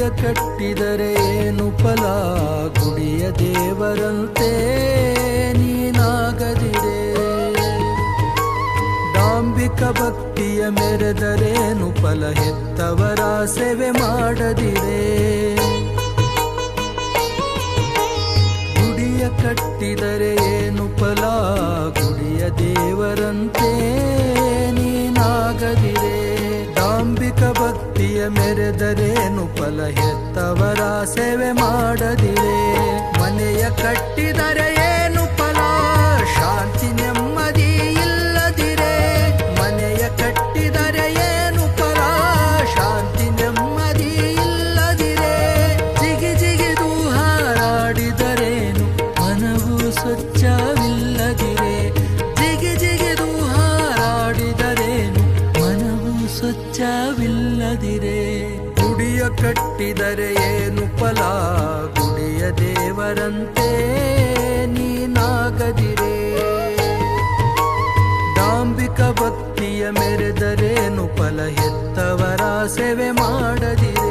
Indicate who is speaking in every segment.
Speaker 1: ಗುಡಿಯ ಕಟ್ಟಿದರೆ ಏನು ಫಲ, ಗುಡಿಯ ದೇವರಂತೆ ನೀನಾಗದಿರೆ. ಡಾಂಬಿಕ ಭಕ್ತಿಯ ಮೆರೆದರೇನು ಫಲ, ಹೆತ್ತವರ ಸೇವೆ ಮಾಡದಿರೆ. ಗುಡಿಯ ಕಟ್ಟಿದರೆ ಏನು ಫಲ, ಗುಡಿಯ ದೇವರಂತೆ ನೀನಾಗದಿರೆ. ಡಾಂಬಿಕ ಭಕ್ತಿಯ ಮೆರೆದರೇನು ಫಲ, ಹೆತ್ತವರ ಸೇವೆ ಮಾಡದಿರೆ. ಮನೆಯ ಕಟ್ಟಿದರೆ ಏನು ಫಲ, ಶಾಂತಿ ನೆಮ್ಮದಿ ಇಲ್ಲದಿರೆ. ಮನೆಯ ಕಟ್ಟಿದರೆ ಏನು ಫಲ, ಶಾಂತಿ ನೆಮ್ಮದಿ ಇಲ್ಲದಿರೆ. ಜಿಗಿ ಜಿಗಿದು ಹಾರಾಡಿದರೇನು ಮನವು ಸ್ವಚ್ಛವಿಲ್ಲದಿರೆ. ಜಿಗಿ ಜಿಗಿದು ಹಾರಾಡಿದರೇನು ಮನವು ಸ್ವಚ್ಛವಿಲ್ಲದಿರೆ. ಗುಡಿಯ ಕಟ್ಟಿದರೆ ಏನು ಫಲ, ಗುಡಿಯ ದೇವರಂತೆ ನೀನಾಗದಿರೆ. ಡಾಂಬಿಕ ಭಕ್ತಿಯ ಮೆರೆದರೇನು ಫಲ, ಹೆತ್ತವರ ಸೇವೆ ಮಾಡದಿರೆ.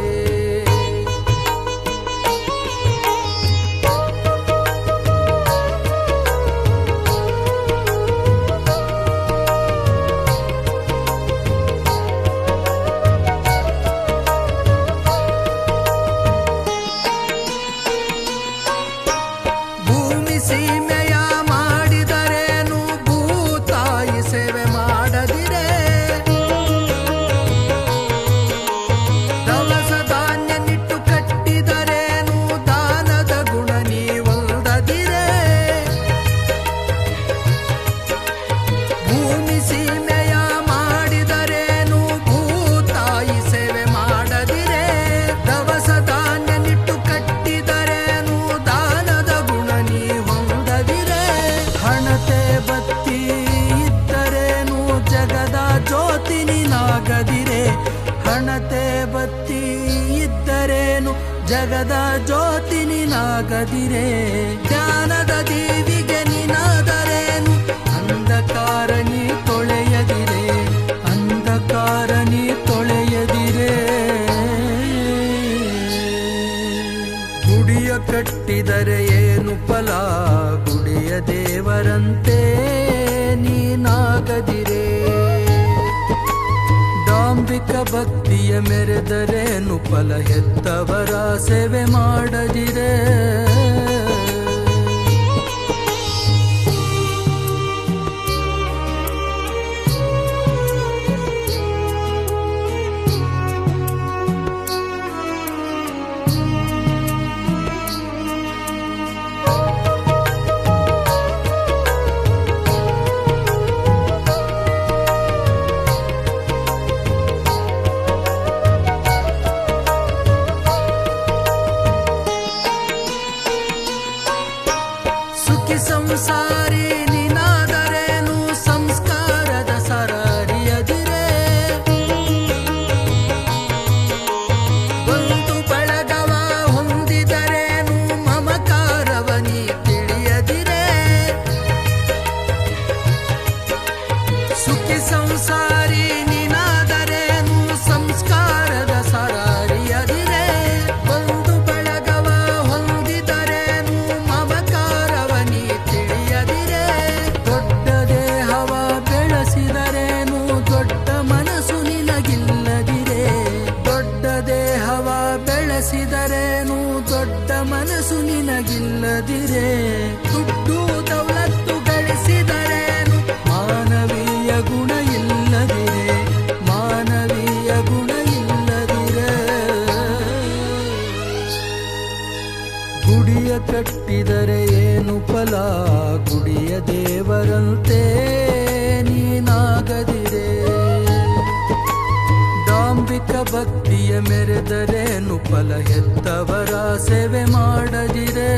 Speaker 1: ಸೀಮೆಯ ಮಾಡಿದರೇನು ಭೂತಾಯಿ ಸೇವೆ ಮಾಡದಿರೆ. ದವಸ ಧಾನ್ಯ ನಿಟ್ಟು ಕಟ್ಟಿದರೇನು ದಾನದ ಗುಣ ನೀವೊಂದದಿರೆ. ಭೂಮಿ ಸೀಮೆಯ ಮಾಡಿದರೇನು ಭೂತಾಯಿ ಸೇವೆ ಮಾಡದಿರೆ. ದವಸ ಧಾನ್ಯ ನಿಟ್ಟು ಕಟ್ಟಿದರೇನು ದಾನದ ಗುಣ ನೀವು. ಹಣತೆ ಬತ್ತಿ ಇದ್ದರೇನು ಜಗದ ಜ್ಯೋತಿ ನೀನಾಗದಿರೆ. ಹಣತೆ ಬತ್ತಿ ಇದ್ದರೇನು ಜಗದ ಜ್ಯೋತಿ ನೀನಾಗದಿರೆ. ಜ್ಞಾನದ ದೇವಿಗೆ ನೀನಾದರೇನು ಅಂಧಕಾರ ನೀ ತೊಳೆಯದಿರೆ. ಅಂಧಕಾರ ನೀ ತೊಳೆಯದಿರೆ. ಗುಡಿಯ ಕಟ್ಟಿದರೆ ಏನು ಫಲ, ಗುಡಿಯ ದೇವರಂತೆ ನೀನಾಗದಿರೆ. ಡಾಂಬಿಕ ಭಕ್ತಿಯ ಮೆರೆದರೇನು ಫಲ, ಹೆತ್ತವರ ಸೇವೆ ಮಾಡದಿರೆ. ಸಂಸಾರಿ ನೀನಾದರೇನು ಸಂಸ್ಕಾರದ ಸರರಿಯದಿರೆ. ಒಂದು ಬಳಗವ ಹೊಂದಿದರೇನು ಮಮಕಾರವ ನೀ ತಿಳಿಯದಿರೆ. ಸುಖಿ ಸಂಸಾರಿ ನೀನಾದರೇನು ಸಂಸ್ಕಾರದ ಸರರಿಯದಿರೆ. ಒಂದು ಬಳಗವ ಹೊಂದಿದರೇನು ಮಮಕಾರವ ನೀ ತಿಳಿಯದಿರೆ. ದೊಡ್ಡ ದೇಹವ ಬೆಳೆಸಿದರೇನು ದೊಡ್ಡ ಮನಸ್ಸು ನಿನಗಿಲ್ಲದಿರೆ. ದೊಡ್ಡ ದೇಹವ ಬೆಳೆಸಿದರೇನು ದೊಡ್ಡ ಮನಸ್ಸು ನಿನಗಿಲ್ಲದಿರೆ. ದುಡ್ಡು ದೌಲತ್ತು ಗಳಿಸಿದರೇನು ಮಾನವೀಯ ಗುಣ ಇಲ್ಲದಿರೆ. ಮಾನವೀಯ ಗುಣ ಇಲ್ಲದಿರೆ. ಗುಡಿಯ ಕಟ್ಟಿದರೆ ಏನು ಫಲ, ಗುಡಿಯ ದೇವರಂತೆ ನೀನಾಗದಿರೆ. ಡಾಂಬಿಕ ಭಕ್ತಿಯ ಮೆರೆದರೇನು ಫಲ, ಹೆತ್ತವರ ಸೇವೆ ಮಾಡದಿರೆ.